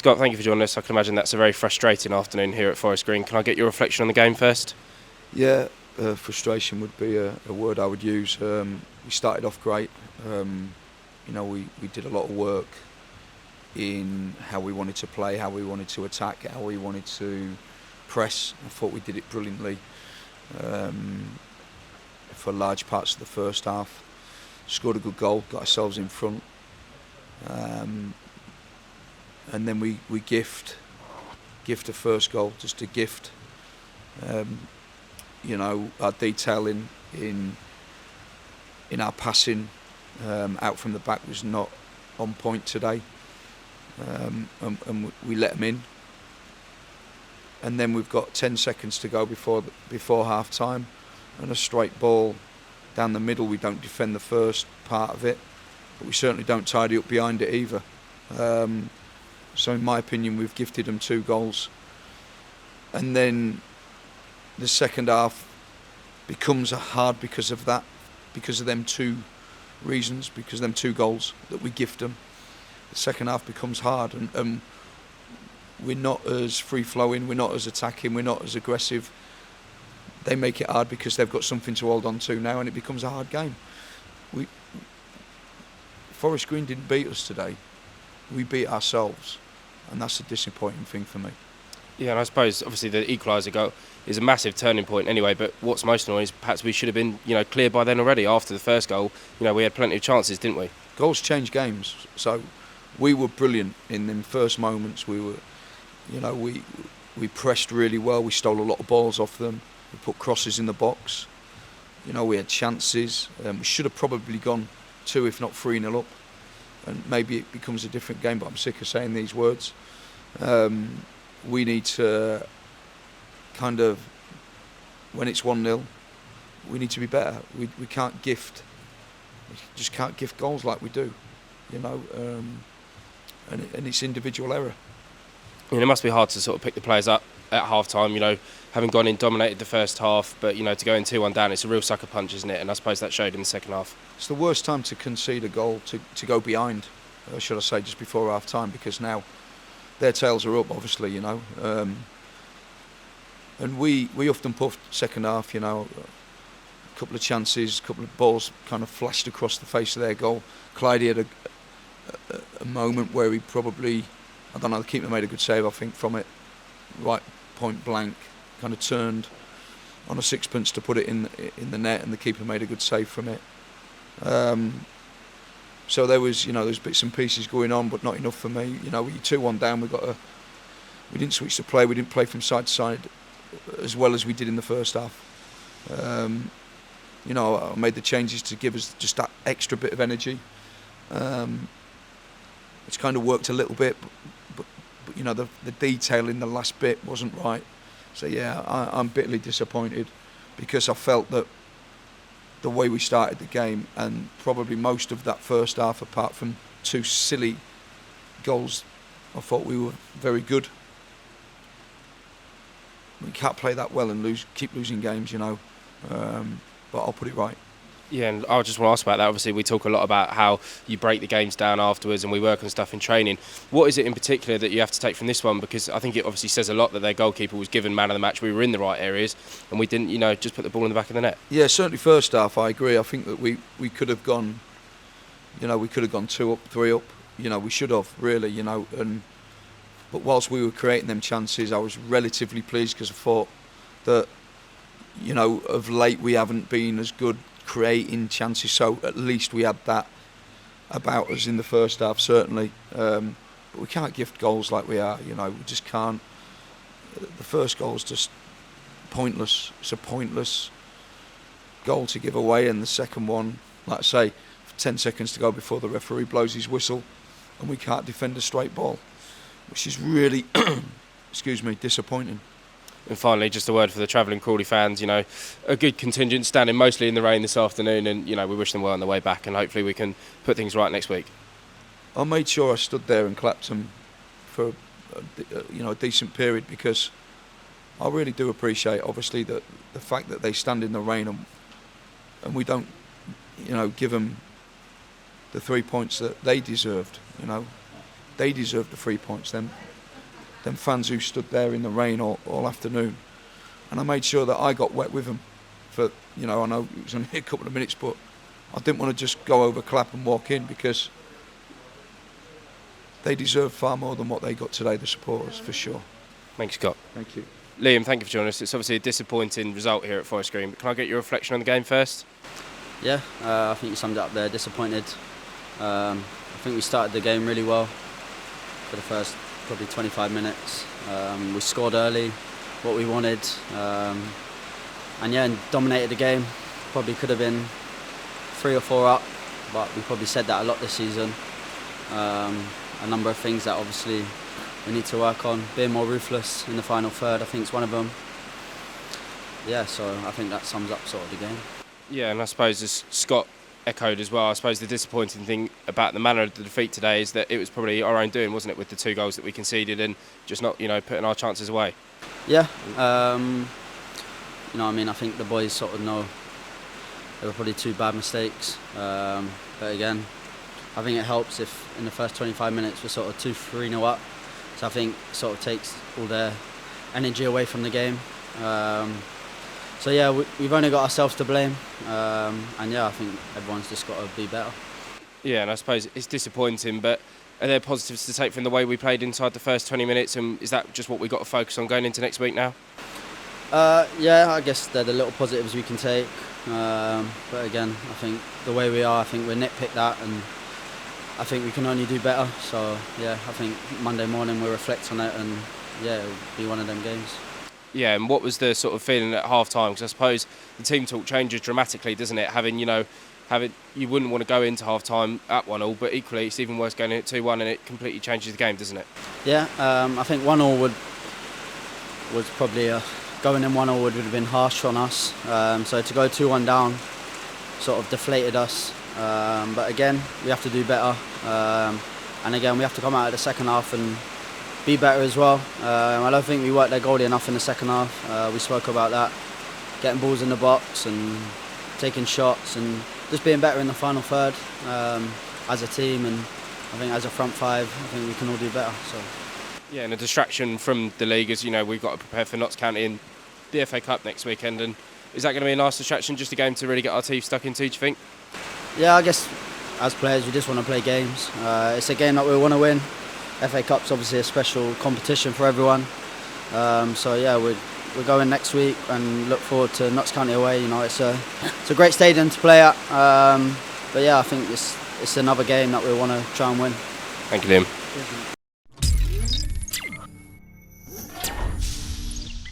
Scott, thank you for joining us. I can imagine that's a very frustrating afternoon here at Forest Green. Can I get your reflection on the game first? Yeah, frustration would be a word I would use. We started off great. We did a lot of work in how we wanted to play, how we wanted to attack, how we wanted to press. I thought we did it brilliantly for large parts of the first half. Scored a good goal, got ourselves in front. And then we gift the first goal, just a gift. Our detailing in our passing out from the back was not on point today, and we let them in. And then we've got 10 seconds to go before half time, and a straight ball down the middle. We don't defend the first part of it, but we certainly don't tidy up behind it either. So in my opinion, we've gifted them 2 goals. And then the second half becomes hard because of that, because of them 2 reasons, because of them 2 goals that we gift them. The second half becomes hard, and we're not as free-flowing, we're not as attacking, we're not as aggressive. They make it hard because they've got something to hold on to now, and it becomes a hard game. Forest Green didn't beat us today. We beat ourselves, and that's a disappointing thing for me. Yeah, and I suppose obviously the equaliser goal is a massive turning point anyway, but what's most annoying is perhaps we should have been clear by then already. After the first goal, we had plenty of chances, didn't we? Goals change games, so we were brilliant in them first moments. We were, we pressed really well, we stole a lot of balls off them, we put crosses in the box, we had chances. We should have probably gone 2 if not 3-0 up, and maybe it becomes a different game, but I'm sick of saying these words. We need to kind of, when it's 1-0, we need to be better. We just can't gift goals like we do, and it's individual error. It must be hard to sort of pick the players up at half time, having gone in, dominated the first half, but to go in 2-1 down, it's a real sucker punch, isn't it? And I suppose that showed in the second half. It's the worst time to concede a goal, to go behind, should I say, just before half time, because now their tails are up, obviously, and we often puffed second half, a couple of chances, a couple of balls kind of flashed across the face of their goal. Clyde had a moment where he probably, I don't know, the keeper made a good save, I think, from it, right point blank, kind of turned on a sixpence to put it in the net, and the keeper made a good save from it. So there was, there's bits and pieces going on, but not enough for me. We're 2-1 down. We didn't switch the play. We didn't play from side to side as well as we did in the first half. I made the changes to give us just that extra bit of energy. It's kind of worked a little bit, but the detail in the last bit wasn't right. So yeah, I'm bitterly disappointed, because I felt that the way we started the game, and probably most of that first half, apart from 2 silly goals, I thought we were very good. We can't play that well and keep losing games, but I'll put it right. Yeah, and I just want to ask about that. Obviously, we talk a lot about how you break the games down afterwards, and we work on stuff in training. What is it in particular that you have to take from this one? Because I think it obviously says a lot that their goalkeeper was given man of the match. We were in the right areas, and we didn't, just put the ball in the back of the net. Yeah, certainly first half, I agree. I think that we could have gone, 2 up, 3 up. We should have, really, but whilst we were creating them chances, I was relatively pleased, because I thought that, of late we haven't been as good creating chances, so at least we had that about us in the first half, certainly. But we can't gift goals like we are, we just can't. The first goal is just pointless. It's a pointless goal to give away, and the second one, like I say, 10 seconds to go before the referee blows his whistle, and we can't defend a straight ball, which is really, disappointing. And finally, just a word for the travelling Crawley fans, a good contingent standing mostly in the rain this afternoon, and, we wish them well on the way back, and hopefully we can put things right next week. I made sure I stood there and clapped them for, a decent period, because I really do appreciate, obviously, the fact that they stand in the rain and we don't, give them the 3 points that they deserved, They deserved the 3 points. Them them fans who stood there in the rain all afternoon, and I made sure that I got wet with them. For I know it was only a couple of minutes, but I didn't want to just go over, clap, and walk in, because they deserve far more than what they got today, the supporters, for sure. Thanks, Scott. Thank you. Liam, thank you for joining us. It's obviously a disappointing result here at Forest Green, but can I get your reflection on the game first? Yeah, I think you summed it up there. Disappointed. I think we started the game really well for the first probably 25 minutes. We scored early, what we wanted, and dominated the game. Probably could have been 3 or 4 up, but we probably said that a lot this season. A number of things that obviously we need to work on. Being more ruthless in the final third, I think, is one of them. Yeah, so I think that sums up sort of the game. Yeah, and I suppose as Scott echoed as well, I suppose the disappointing thing about the manner of the defeat today is that it was probably our own doing, wasn't it, with the 2 goals that we conceded and just not, putting our chances away. Yeah, I think the boys sort of know there were probably 2 bad mistakes, but again, I think it helps if in the first 25 minutes we're sort of 2-3-0 up, so I think it sort of takes all their energy away from the game. So yeah, we've only got ourselves to blame, and yeah, I think everyone's just got to be better. Yeah, and I suppose it's disappointing, but are there positives to take from the way we played inside the first 20 minutes, and is that just what we've got to focus on going into next week now? Yeah, I guess they're the little positives we can take, but again, I think the way we are, I think we're nitpicked that, and I think we can only do better. So yeah, I think Monday morning we'll reflect on it, and yeah, it'll be one of them games. Yeah, and what was the sort of feeling at half time? Because I suppose the team talk changes dramatically, doesn't it? You wouldn't want to go into half time at 1-1, but equally it's even worse going in at 2-1, and it completely changes the game, doesn't it? Yeah, I think 1-1 was probably going in 1-1 would have been harsh on us. So to go 2-1 down sort of deflated us. But again, we have to do better. And again, we have to come out of the second half and be better as well. I don't think we worked their goalie enough in the second half. We spoke about that, getting balls in the box and taking shots and just being better in the final third as a team, and I think as a front 5, I think we can all do better. So. Yeah, and a distraction from the league, as you know, we've got to prepare for Notts County in the FA Cup next weekend, and is that going to be a nice distraction, just a game to really get our teeth stuck into, do you think? Yeah, I guess as players we just want to play games. It's a game that we want to win. FA Cup's obviously a special competition for everyone. So yeah, we're going next week and look forward to Notts County away. It's a great stadium to play at. But yeah, I think it's another game that we want to try and win. Thank you, Liam.